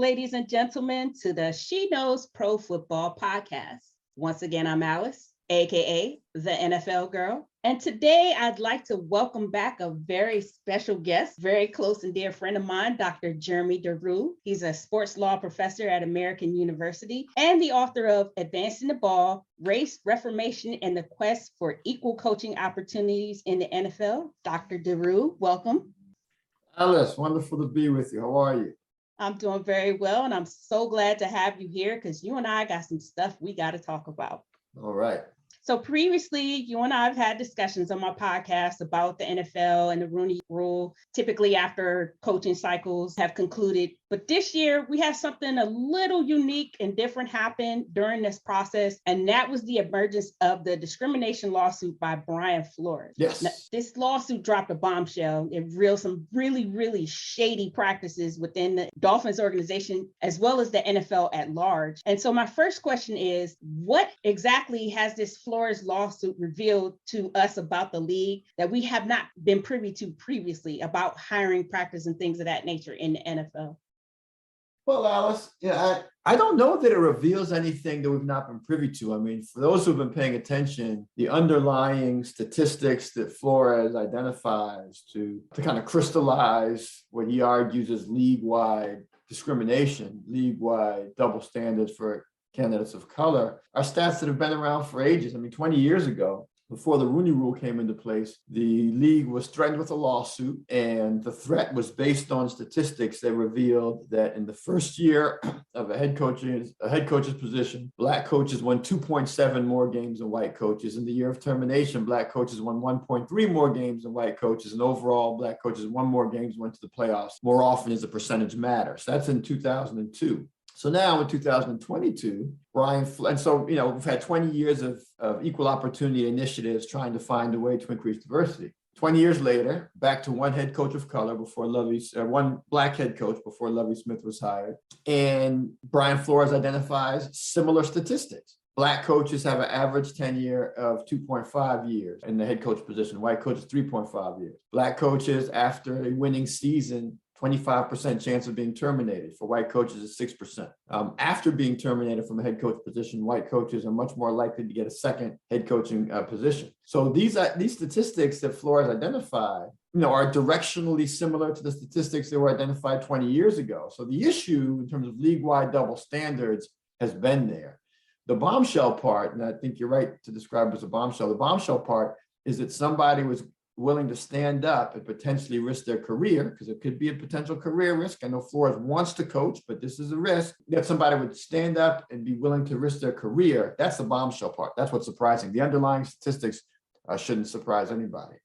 ladies and gentlemen, to the She Knows Pro Football podcast. Once again, I'm Alice, aka the NFL Girl. And today I'd like to welcome back a very special guest, very close and dear friend of mine, Dr. Jeremi Duru. He's a sports law professor at American University and the author of Advancing the Ball, Race, Reformation, and the Quest for Equal Coaching Opportunities in the NFL. Dr. Duru, welcome. Alice, wonderful to be with you. How are you? I'm doing very well, and I'm so glad to have you here because you and I got some stuff we got to talk about. All right. So previously, you and I have had discussions on my podcast about the NFL and the Rooney Rule, typically after coaching cycles have concluded. But this year, we have something a little unique and different happen during this process, and that was the emergence of the discrimination lawsuit by Brian Flores. Yes. Now, this lawsuit dropped a bombshell. It revealed some really shady practices within the Dolphins organization, as well as the NFL at large. And so my first question is, what exactly has this Flores lawsuit revealed to us about the league that we have not been privy to previously about hiring practice and things of that nature in the NFL? Well, Alice, I don't know that it reveals anything that we've not been privy to. I mean, for those who've been paying attention, the underlying statistics that Flores identifies to kind of crystallize what he argues is league-wide discrimination, league-wide double standards for candidates of color, are stats that have been around for ages. I mean, 20 years ago, before the Rooney Rule came into place, the league was threatened with a lawsuit, and the threat was based on statistics that revealed that in the first year of a head coach's position, Black coaches won 2.7 more games than white coaches. In the year of termination, Black coaches won 1.3 more games than white coaches, and overall, Black coaches won more games, went to the playoffs more often as the percentage matters. That's in 2002. So now in 2022, and so, we've had 20 years of equal opportunity initiatives trying to find a way to increase diversity. 20 years later, back to one head coach of color before one Black head coach before Lovie Smith was hired. And Brian Flores identifies similar statistics. Black coaches have an average tenure of 2.5 years in the head coach position. White coaches, 3.5 years. Black coaches, after a winning season, 25% chance of being terminated. For white coaches, it's 6%. After being terminated from a head coach position, white coaches are much more likely to get a second head coaching position. So these statistics that Flores identified, are directionally similar to the statistics that were identified 20 years ago. So the issue in terms of league-wide double standards has been there. The bombshell part, and I think you're right to describe it as a bombshell, the bombshell part is that somebody was willing to stand up and potentially risk their career, because it could be a potential career risk. I know Flores wants to coach, but this is a risk that somebody would stand up and be willing to risk their career. That's the bombshell part. That's what's surprising. The underlying statistics shouldn't surprise anybody.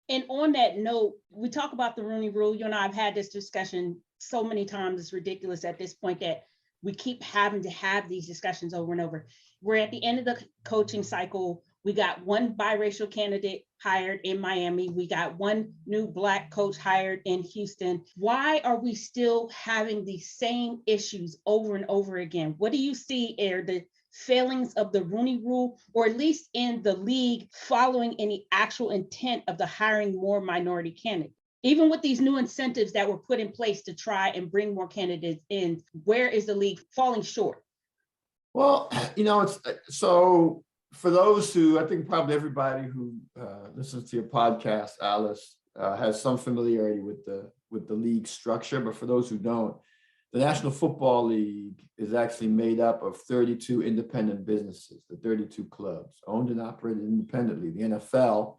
And on that note, we talk about the Rooney Rule. You and I have had this discussion so many times. It's ridiculous at this point that we keep having to have these discussions over and over. We're at the end of the coaching cycle. We got one biracial candidate hired in Miami. We got one new Black coach hired in Houston. Why are we still having these same issues over and over again? What do you see are the failings of the Rooney Rule, or at least in the league following any actual intent of the hiring more minority candidates? Even with these new incentives that were put in place to try and bring more candidates in, where is the league falling short? Well, it's so for those who, I think probably everybody who listens to your podcast, Alice, has some familiarity with the league structure. But for those who don't, the National Football League is actually made up of 32 independent businesses, the 32 clubs owned and operated independently. The NFL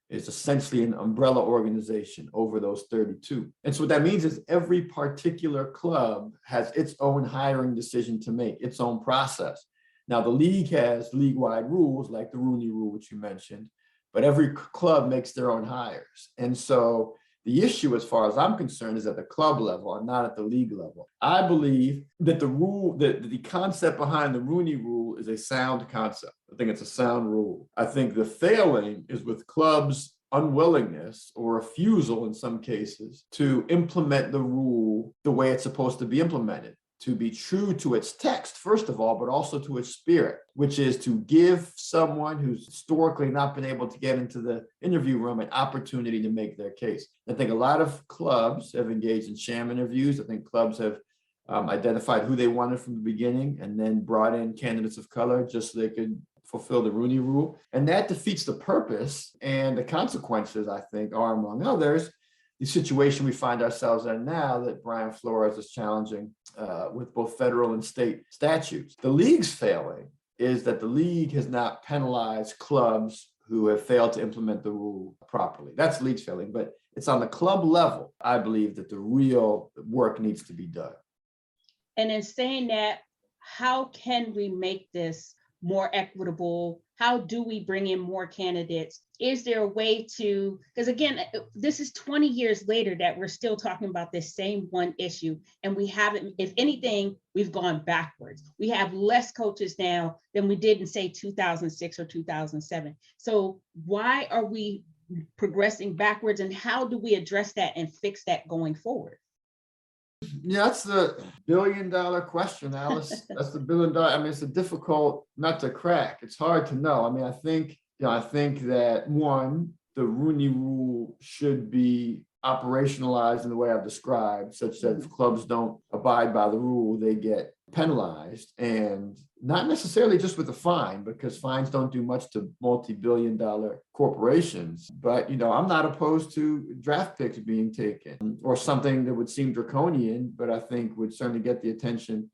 is essentially an umbrella organization over those 32. And so what that means is every particular club has its own hiring decision to make, its own process. Now, the league has league-wide rules like the Rooney Rule, which you mentioned, but every club makes their own hires. And so the issue, as far as I'm concerned, is at the club level and not at the league level. I believe that the concept behind the Rooney Rule is a sound concept. I think it's a sound rule. I think the failing is with clubs' unwillingness or refusal in some cases to implement the rule the way it's supposed to be implemented, to be true to its text, first of all, but also to its spirit, which is to give someone who's historically not been able to get into the interview room an opportunity to make their case. I think a lot of clubs have engaged in sham interviews. I think clubs have identified who they wanted from the beginning, and then brought in candidates of color just so they could fulfill the Rooney Rule. And that defeats the purpose, and the consequences, I think, are, among others, the situation we find ourselves in now that Brian Flores is challenging with both federal and state statutes. The league's failing is that the league has not penalized clubs who have failed to implement the rule properly. That's the league's failing, but it's on the club level, I believe, that the real work needs to be done. And in saying that, how can we make this more equitable? How do we bring in more candidates? Is there a way to, because again, this is 20 years later that we're still talking about this same one issue, and we haven't, if anything, we've gone backwards. We have less coaches now than we did in, say, 2006 or 2007. So why are we progressing backwards, and how do we address that and fix that going forward? Yeah, that's the billion-dollar question, Alice. That's the billion-dollar. I mean, it's a difficult nut to crack. It's hard to know. I mean, I think that one, the Rooney Rule should be operationalized in the way I've described, such that if clubs don't abide by the rule, they get penalized, and not necessarily just with a fine, because fines don't do much to multi-billion-dollar corporations. But, I'm not opposed to draft picks being taken, or something that would seem draconian, but I think would certainly get the attention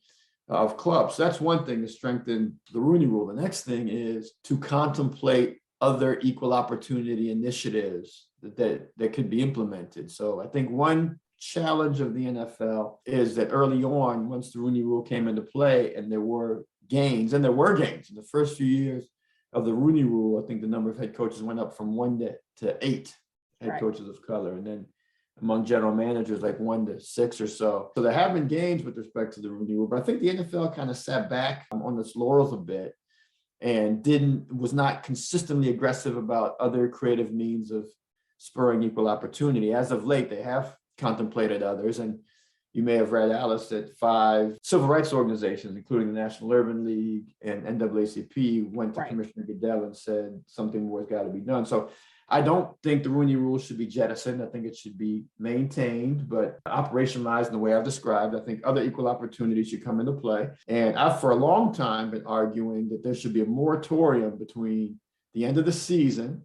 of clubs. So that's one thing, to strengthen the Rooney Rule. The next thing is to contemplate other equal opportunity initiatives that could be implemented. So I think one challenge of the NFL is that early on, once the Rooney Rule came into play, and there were gains in the first few years of the Rooney Rule, I think the number of head coaches went up from 1 to 8 head coaches of color, and then among general managers, like 1 to 6 or so. So there have been gains with respect to the Rooney Rule, but I think the NFL kind of sat back on its laurels a bit and was not consistently aggressive about other creative means of spurring equal opportunity. As of late, they have contemplated others, and you may have read, Alice, that 5 civil rights organizations, including the National Urban League and NAACP, went to Commissioner Goodell and said something more has got to be done. So I don't think the Rooney Rule should be jettisoned. I think it should be maintained, but operationalized in the way I've described. I think other equal opportunities should come into play. And I've, for a long time, been arguing that there should be a moratorium between the end of the season,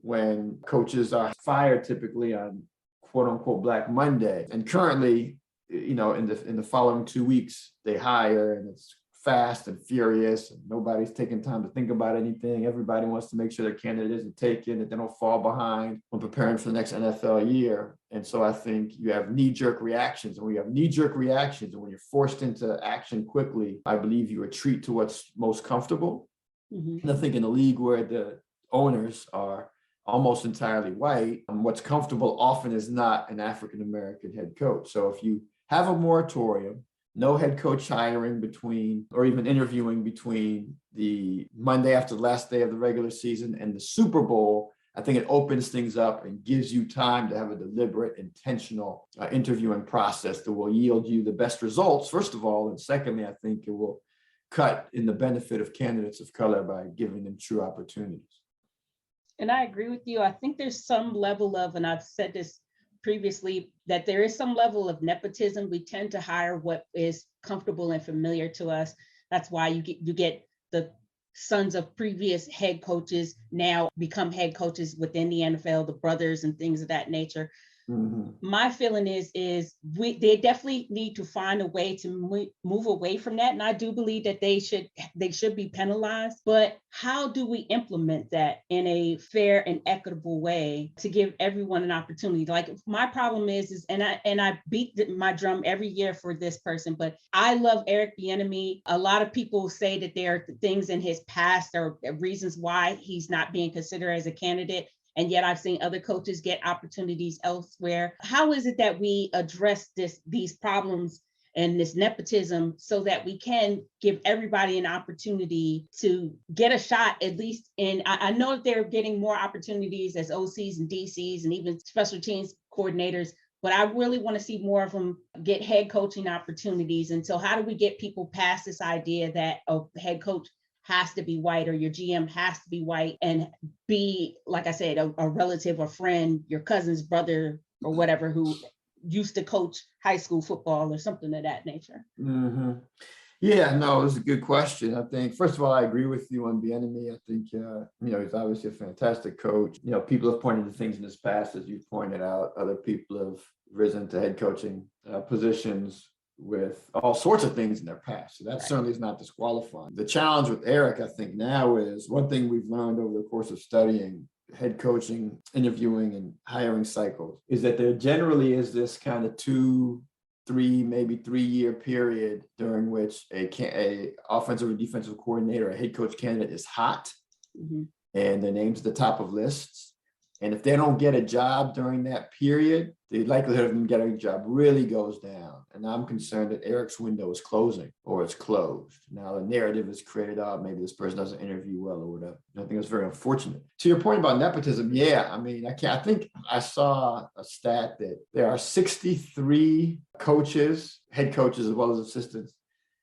when coaches are fired typically on quote unquote Black Monday, and currently, in the following 2 weeks, they hire, and it's fast and furious, and nobody's taking time to think about anything. Everybody wants to make sure their candidate isn't taken, that they don't fall behind when preparing for the next NFL year. And so I think you have knee-jerk reactions, and when you have knee-jerk reactions, and when you're forced into action quickly, I believe you retreat to what's most comfortable. And I think in a league where the owners are almost entirely white, what's comfortable often is not an African-American head coach. So if you have a moratorium, no head coach hiring between, or even interviewing between, the Monday after the last day of the regular season and the Super Bowl, I think it opens things up and gives you time to have a deliberate, intentional interviewing process that will yield you the best results, first of all. And secondly, I think it will cut in the benefit of candidates of color by giving them true opportunities. And I agree with you. I think there's some level of, and I've said this previously, that there is some level of nepotism. We tend to hire what is comfortable and familiar to us. That's why you get the sons of previous head coaches now become head coaches within the NFL, the brothers and things of that nature. My feeling is they definitely need to find a way to move away from that. And I do believe that they should be penalized. But how do we implement that in a fair and equitable way to give everyone an opportunity? Like, my problem is and I beat my drum every year for this person, but I love Eric Bieniemy. A lot of people say that there are things in his past or reasons why he's not being considered as a candidate. And yet I've seen other coaches get opportunities elsewhere. How is it that we address these problems and this nepotism so that we can give everybody an opportunity to get a shot, at least I know that they're getting more opportunities as OCs and DCs and even special teams coordinators, but I really want to see more of them get head coaching opportunities. And so how do we get people past this idea that a head coach has to be white, or your GM has to be white and be, like I said, a relative or friend, your cousin's brother or whatever, who used to coach high school football or something of that nature? Mm-hmm. Yeah, no, it's a good question. I think, first of all, I agree with you on Bieniemy. I think, he's obviously a fantastic coach. People have pointed to things in his past, as you've pointed out. Other people have risen to head coaching positions with all sorts of things in their past. So that certainly is not disqualifying. The challenge with Eric, I think, now is one thing we've learned over the course of studying head coaching, interviewing, and hiring cycles is that there generally is this kind of 2-3, maybe 3-year period during which a offensive or defensive coordinator, a head coach candidate is hot, and their name's at the top of lists. And if they don't get a job during that period, the likelihood of them getting a job really goes down. And I'm concerned that Eric's window is closing or it's closed. Now the narrative is created out, maybe this person doesn't interview well or whatever. I think it's very unfortunate. To your point about nepotism, I think I saw a stat that there are 63 coaches, head coaches as well as assistants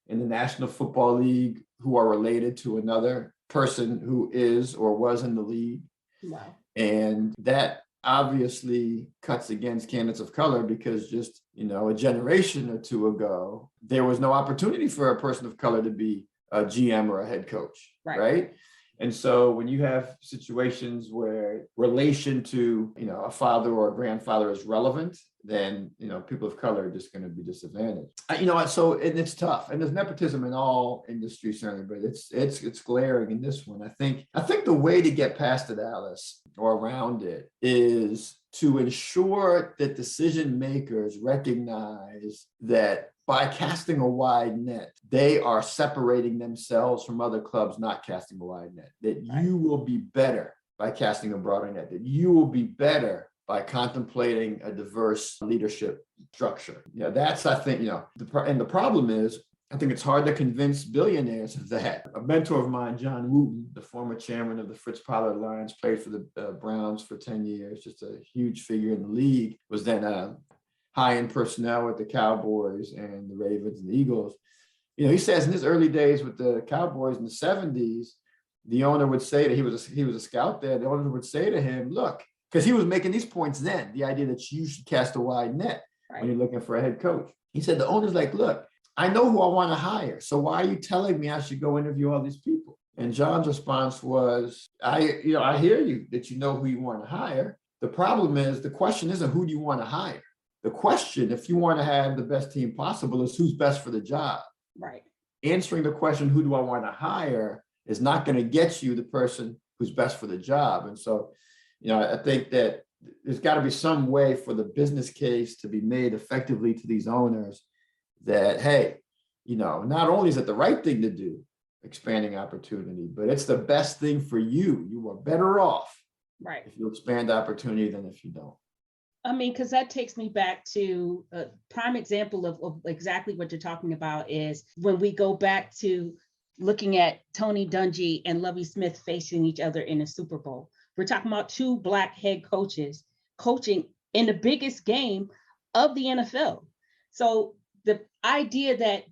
in the National Football League who are related to another person who is or was in the league. Wow. And that obviously cuts against candidates of color because just, a generation or two ago, there was no opportunity for a person of color to be a GM or a head coach, right? And so when you have situations where relation to, a father or a grandfather is relevant, then, people of color are just going to be disadvantaged. And it's tough. And there's nepotism in all industries, certainly, but it's glaring in this one. I think the way to get past it, Alice, or around it, is to ensure that decision makers recognize that by casting a wide net, they are separating themselves from other clubs not casting a wide net, that you will be better by casting a broader net, that you will be better by contemplating a diverse leadership structure. That's, I think, and the problem is, I think it's hard to convince billionaires of that. A mentor of mine, John Wooten, the former chairman of the Fritz Pollard Alliance, played for the Browns for 10 years, just a huge figure in the league, was then high-end personnel with the Cowboys and the Ravens and the Eagles. He says in his early days with the Cowboys in the 70s, the owner would say that he was a scout there. The owner would say to him, look, because he was making these points then, the idea that you should cast a wide net when you're looking for a head coach. He said, the owner's like, look, I know who I want to hire. So why are you telling me I should go interview all these people? And John's response was, I hear you that you know who you want to hire. The problem is, the question isn't who do you want to hire? The question, if you want to have the best team possible, is who's best for the job. Right. Answering the question, who do I want to hire, is not going to get you the person who's best for the job. And so, I think that there's got to be some way for the business case to be made effectively to these owners that, hey, not only is it the right thing to do, expanding opportunity, but it's the best thing for you. You are better off if you expand opportunity than if you don't. Because that takes me back to a prime example of exactly what you're talking about is when we go back to looking at Tony Dungy and Lovie Smith facing each other in a Super Bowl. We're talking about two Black head coaches coaching in the biggest game of the NFL. So the idea that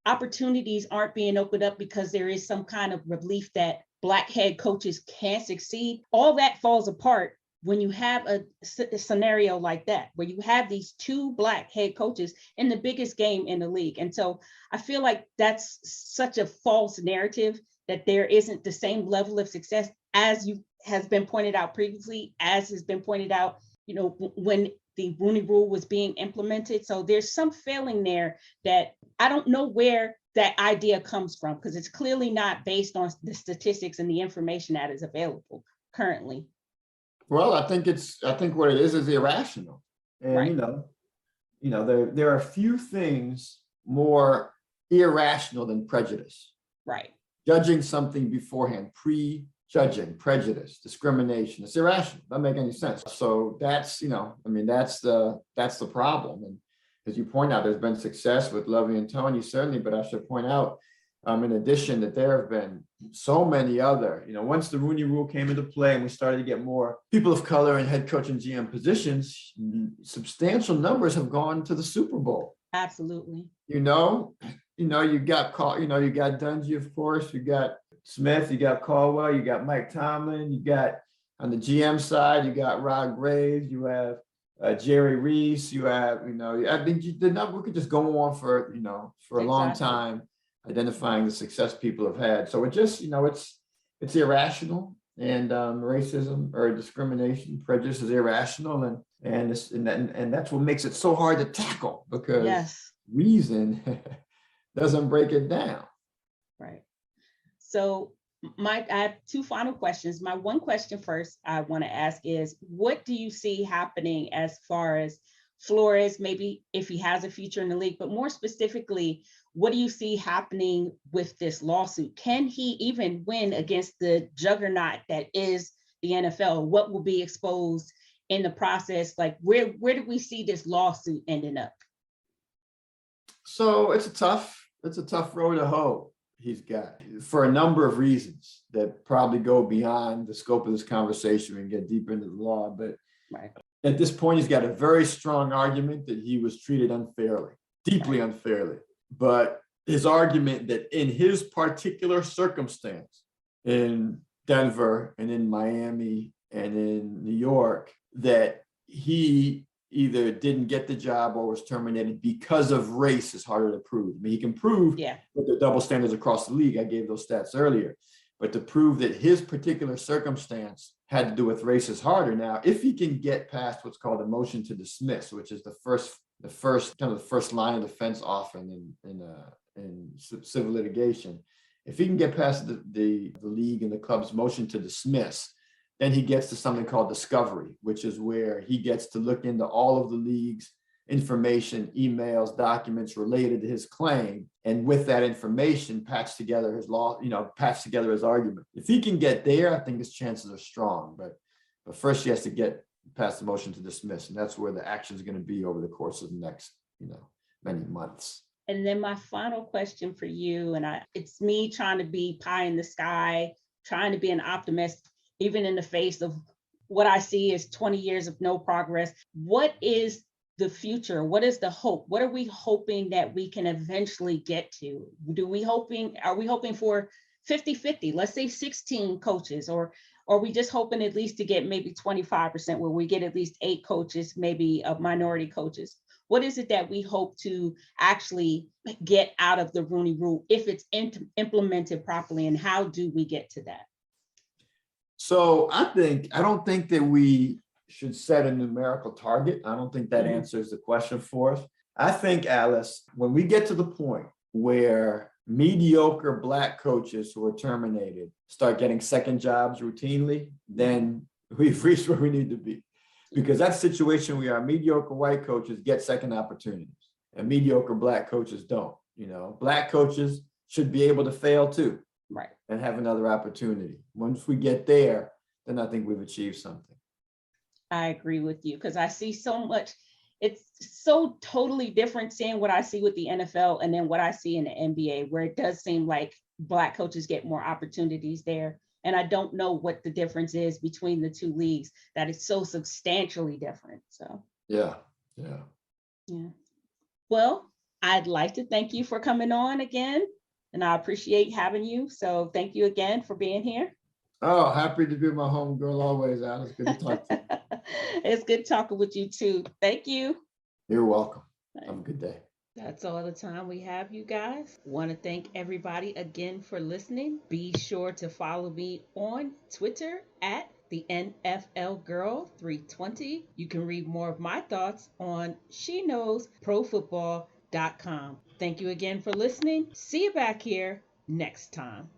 opportunities aren't being opened up because there is some kind of belief that Black head coaches can't succeed, all that falls apart when you have a scenario like that, where you have these two Black head coaches in the biggest game in the league. And so I feel like that's such a false narrative that there isn't the same level of success as has been pointed out previously, as has been pointed out, when the Rooney Rule was being implemented. So there's some failing there that I don't know where that idea comes from, because it's clearly not based on the statistics and the information that is available currently. Well, I think what it is irrational. And, there are few things more irrational than prejudice. Right. Judging something beforehand, prejudging, prejudice, discrimination, it's irrational. Doesn't make any sense. So that's, that's the problem. And as you point out, there's been success with Lovie and Tony, certainly, but I should point out, in addition, that there have been so many other, once the Rooney Rule came into play and we started to get more people of color in head coach and GM positions, substantial numbers have gone to the Super Bowl. Absolutely. You got Dungy, of course, you got Smith, you got Caldwell, you got Mike Tomlin, you got on the GM side, you got Rod Graves, you have Jerry Reese, you have, I think we could just go on for, for a long Exactly. time, identifying the success people have had. So it just, it's irrational, and racism or discrimination, prejudice is irrational, and that's what makes it so hard to tackle, because Yes. reason doesn't break it down. Right. So I have two final questions. My one question first I want to ask is, what do you see happening as far as Flores, maybe if he has a future in the league, but more specifically, what do you see happening with this lawsuit? Can he even win against the juggernaut that is the NFL? What will be exposed in the process? Like, where do we see this lawsuit ending up? So it's a tough road to hoe he's got, for a number of reasons that probably go beyond the scope of this conversation and get deeper into the law. But Right. at this point, he's got a very strong argument that he was treated unfairly, deeply unfairly. But his argument that in his particular circumstance in Denver and in Miami and in New York, that he either didn't get the job or was terminated because of race is harder to prove. I mean, he can prove that there are double standards across the league. I gave those stats earlier. But to prove that his particular circumstance had to do with race is harder. Now, if he can get past what's called a motion to dismiss, which is the first line of defense often in civil litigation, if he can get past the league and the club's motion to dismiss, then he gets to something called discovery, which is where he gets to look into all of the league's information, emails, documents related to his claim, and with that information, patch together his argument. If he can get there, I think his chances are strong. But first, he has to get past the motion to dismiss, and that's where the action is going to be over the course of the next, many months. And then my final question for you, and it's me trying to be pie in the sky, trying to be an optimist, even in the face of what I see is 20 years of no progress. What is the future? What is the hope? What are we hoping that we can eventually get to? Are we hoping for 50-50, let's say 16 coaches, or are we just hoping at least to get maybe 25%, where we get at least 8 coaches, maybe minority coaches? What is it that we hope to actually get out of the Rooney Rule if it's implemented properly, and how do we get to that? So I don't think that we should set a numerical target. I don't think that answers the question for us. I think, Alice, when we get to the point where mediocre Black coaches who are terminated start getting second jobs routinely, then we've reached where we need to be. Because that's the situation we are. Mediocre white coaches get second opportunities, and mediocre Black coaches don't. Black coaches should be able to fail too. Right. And have another opportunity. Once we get there, then I think we've achieved something. I agree with you, because I see so much. It's so totally different seeing what I see with the NFL and then what I see in the NBA, where it does seem like Black coaches get more opportunities there. And I don't know what the difference is between the two leagues, that it's so substantially different. So yeah. Well, I'd like to thank you for coming on again, and I appreciate having you. So thank you again for being here. Oh, happy to be my homegirl always, Alice. Good to talk to you. It's good talking with you too. Thank you. You're welcome. Have a good day. That's all the time we have, you guys. Want to thank everybody again for listening. Be sure to follow me on Twitter at TheNFLGirl 320. You can read more of my thoughts on SheKnowsProFootball.com. Thank you again for listening. See you back here next time.